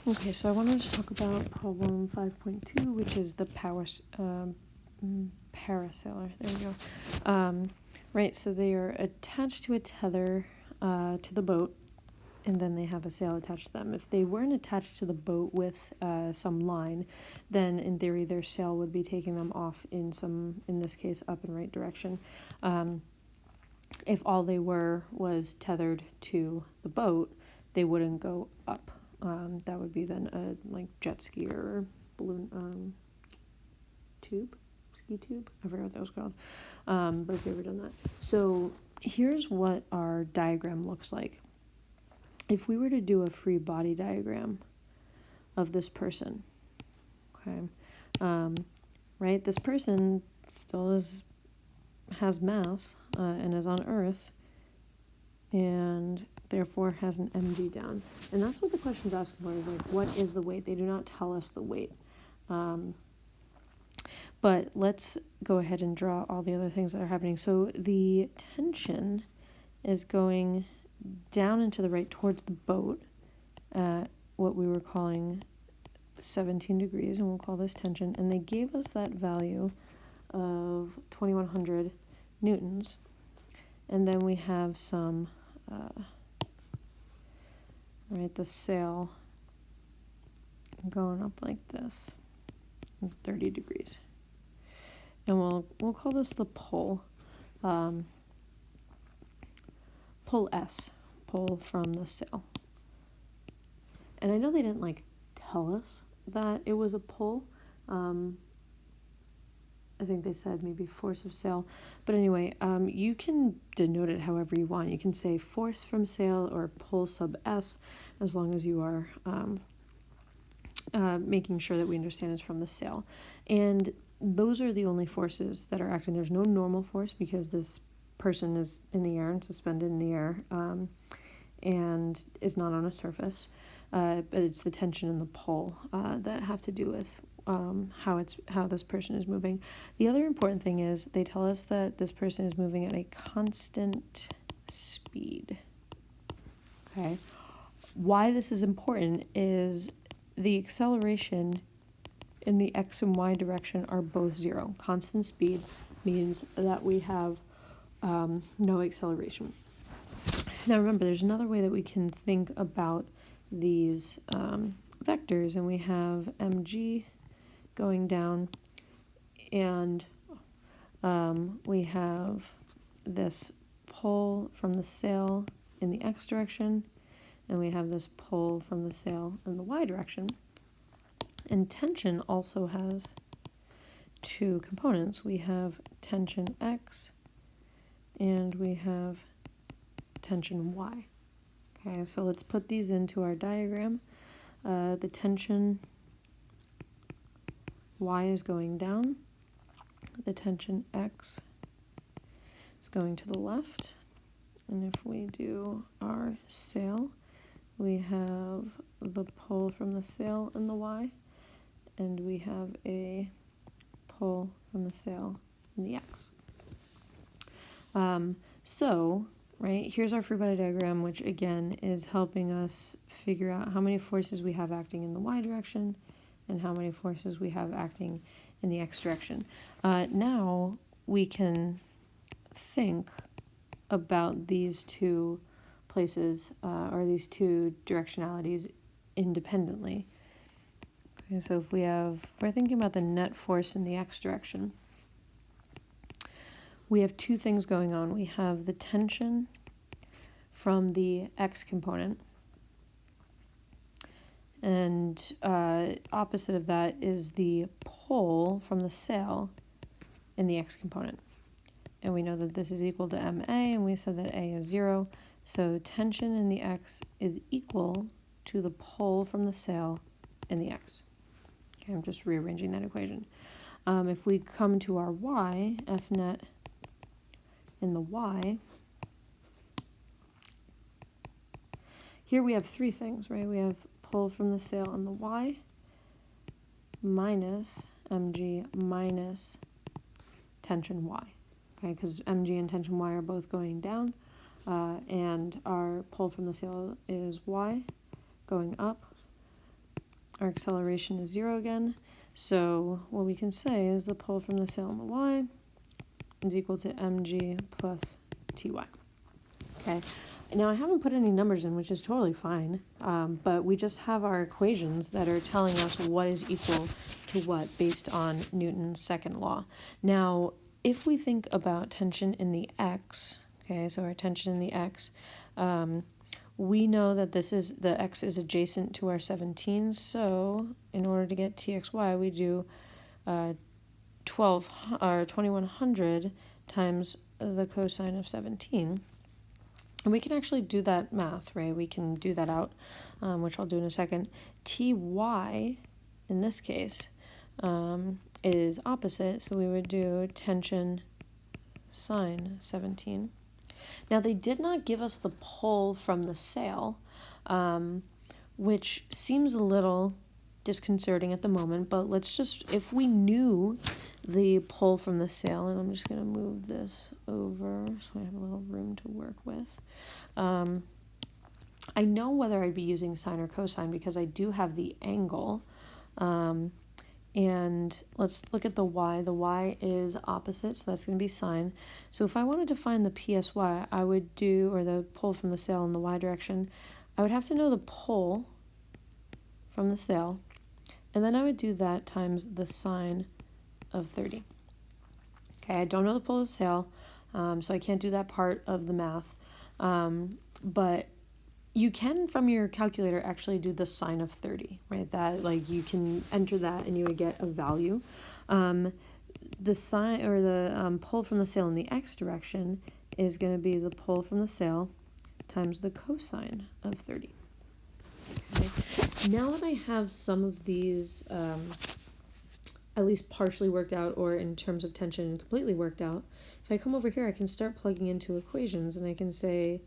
Okay, so I wanted to talk about problem 5.2, which is the parasailer. There we go. Right, so they are attached to a tether to the boat, and then they have a sail attached to them. If they weren't attached to the boat with some line, then in theory their sail would be taking them off in this case, up and right direction. If all they were was tethered to the boat, they wouldn't go up. That would be then a jet ski or balloon ski tube. I forgot what that was called. But I've never done that. So here's what our diagram looks like. If we were to do a free body diagram of this person, okay, right, this person still has mass and is on Earth, and therefore has an mg down. And that's what the question's asking for, is what is the weight? They do not tell us the weight. But let's go ahead and draw all the other things that are happening. So the tension is going down and to the right towards the boat at what we were calling 17 degrees, and we'll call this tension. And they gave us that value of 2100 newtons. And then we have some the sail going up like this, 30 degrees. And we'll call this the pull. Pull S, pull from the sail. And I know they didn't tell us that it was a pull. I think they said maybe force of sail. But anyway, you can denote it however you want. You can say force from sail or pull sub S, as long as you are making sure that we understand it's from the sail. And those are the only forces that are acting. There's no normal force because this person is in the air and suspended in the air and is not on a surface. But it's the tension and the pull that have to do with how this person is moving. The other important thing is they tell us that this person is moving at a constant speed. Okay. Why this is important is the acceleration in the x and y direction are both 0. Constant speed means that we have no acceleration. Now remember, there's another way that we can think about these vectors, and we have mg going down, and we have this pull from the sail in the x direction, and we have this pull from the sail in the y direction. And tension also has two components. We have tension x, and we have tension y. Okay, so let's put these into our diagram. The tension y is going down. The tension x is going to the left. And if we do our sail, we have the pull from the sail in the y, and we have a pull from the sail in the x. So, right, here's our free body diagram, which again is helping us figure out how many forces we have acting in the y direction and how many forces we have acting in the x direction. Now we can think about these two places or these two directionalities independently. Okay, so if we're thinking about the net force in the x direction, we have two things going on. We have the tension from the x component, and opposite of that is the pull from the sail in the x component. And we know that this is equal to ma, and we said that a is 0. So tension in the x is equal to the pull from the sail in the x. Okay, I'm just rearranging that equation. If we come to our y, F net in the y, here we have three things, right? We have pull from the sail in the y minus mg minus tension y. Okay, because mg and tension y are both going down, and our pull from the sail is y going up, our acceleration is 0 again. So what we can say is the pull from the sail on the y is equal to mg plus ty. Okay, now I haven't put any numbers in, which is totally fine, but we just have our equations that are telling us what is equal to what based on Newton's second law. Now, if we think about tension in the x, okay, so our tension in the x, we know that the x is adjacent to our 17, so in order to get txy, we do 2100 times the cosine of 17. And we can actually do that math, right? We can do that out, which I'll do in a second. Ty, in this case, is opposite, so we would do tension sine 17. Now, they did not give us the pull from the sail, which seems a little disconcerting at the moment, but let's just, if we knew the pull from the sail, and I'm just going to move this over so I have a little room to work with. I know whether I'd be using sine or cosine because I do have the angle. And let's look at the y. The y is opposite, so that's going to be sine. So if I wanted to find the PSY, I would do, or the pull from the sail in the y direction, I would have to know the pull from the sail, and then I would do that times the sine of 30. Okay, I don't know the pull of the sail, so I can't do that part of the math, but you can, from your calculator, actually do the sine of 30, right? That, like, you can enter that and you would get a value. The sine, or the pull from the sail in the x direction is going to be the pull from the sail times the cosine of 30. Okay. Now that I have some of these at least partially worked out, or in terms of tension completely worked out, if I come over here, I can start plugging into equations, and I can say,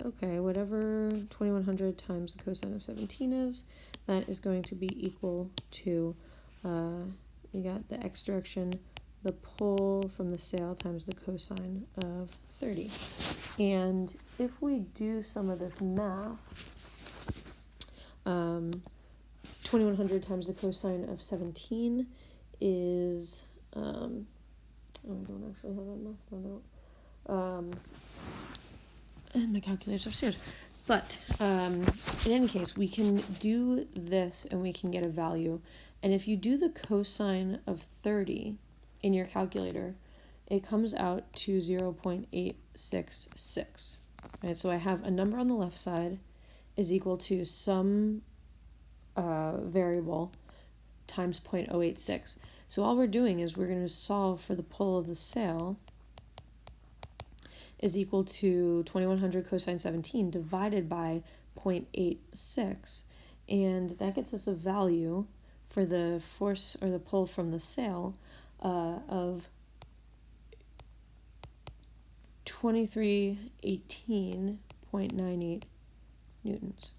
okay, whatever 2100 times the cosine of 17 is, that is going to be equal to, we got the x direction, the pull from the sail times the cosine of 30. And if we do some of this math, 2100 times the cosine of 17 is, I don't actually have that math done out. And my calculator's upstairs. But in any case, we can do this and we can get a value. And if you do the cosine of 30 in your calculator, it comes out to 0.866. Right? So I have a number on the left side is equal to some variable times 0.086. So all we're doing is we're going to solve for the pull of the sail is equal to 2100 cosine 17 divided by 0.86, and that gets us a value for the force or the pull from the sail of 2318.98 newtons.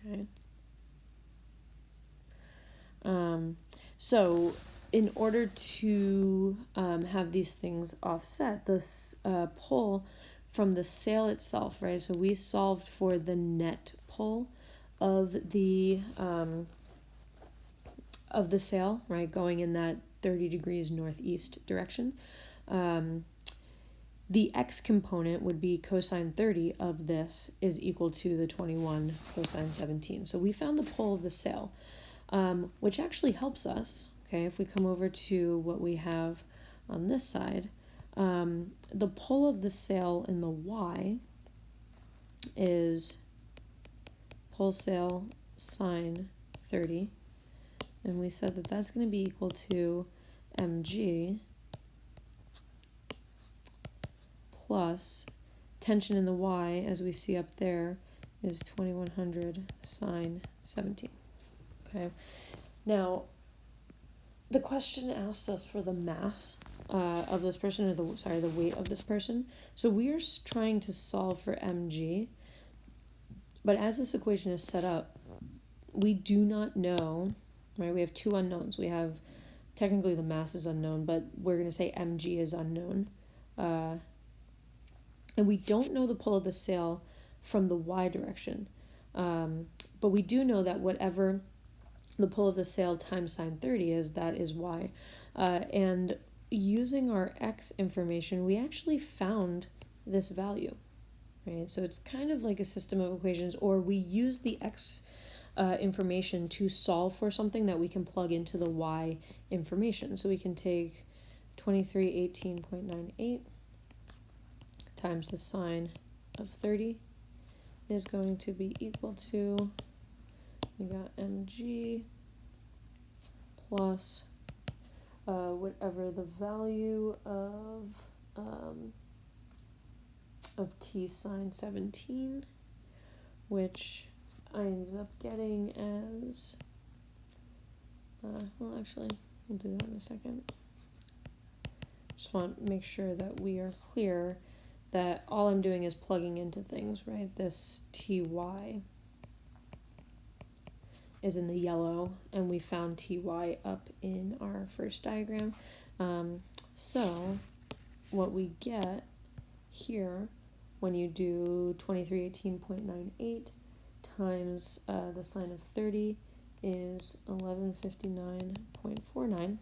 Okay. So in order to have these things offset, this pull from the sail itself, right? So we solved for the net pull of the sail, right, going in that 30 degrees northeast direction. The x component would be cosine 30 of this is equal to the 21 cosine 17. So we found the pull of the sail, which actually helps us. Okay, if we come over to what we have on this side, the pull of the sail in the y is pull sail sine 30, and we said that that's going to be equal to mg plus tension in the y, as we see up there, is 2100 sine 17. Okay, now the question asks us for the mass of this person, or the weight of this person. So we are trying to solve for mg, but as this equation is set up, we do not know, right? We have two unknowns. We have, technically the mass is unknown, but we're going to say mg is unknown. And we don't know the pull of the sail from the y direction. But we do know that whatever the pull of the sail times sine 30 is, that is y. And using our x information, we actually found this value, right? So it's kind of like a system of equations, or we use the x information to solve for something that we can plug into the y information. So we can take 2318.98 times the sine of 30 is going to be equal to, we got mg plus whatever the value of t sine 17, which I ended up getting as, well, actually, we'll do that in a second. Just want to make sure that we are clear that all I'm doing is plugging into things, right? This ty is in the yellow, and we found ty up in our first diagram. So what we get here when you do 2318.98 times the sine of 30 is 1159.49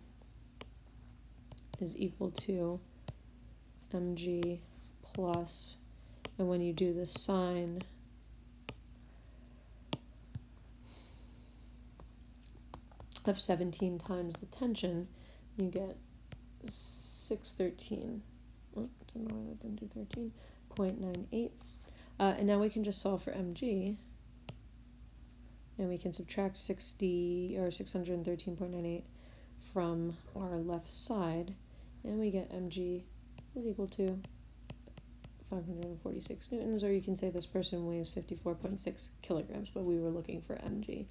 is equal to mg plus, and when you do the sine of 17 times the tension, you get 613. Oh, don't know why that didn't do 13.98. And now we can just solve for mg, and we can subtract 613.98 from our left side, and we get mg is equal to 546 newtons, or you can say this person weighs 54.6 kilograms, but we were looking for mg.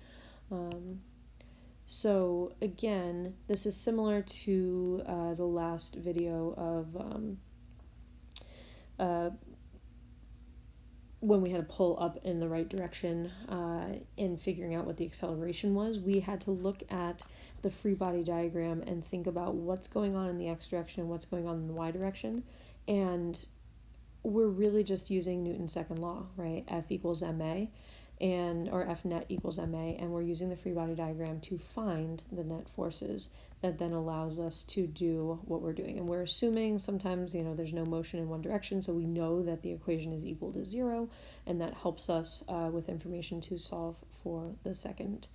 So again, this is similar to the last video of when we had to pull up in the right direction in figuring out what the acceleration was. We had to look at the free body diagram and think about what's going on in the x direction and what's going on in the y direction. And we're really just using Newton's second law, right? F equals ma, or F net equals ma, and we're using the free body diagram to find the net forces that then allows us to do what we're doing. And we're assuming sometimes, there's no motion in one direction, so we know that the equation is equal to 0, and that helps us with information to solve for the second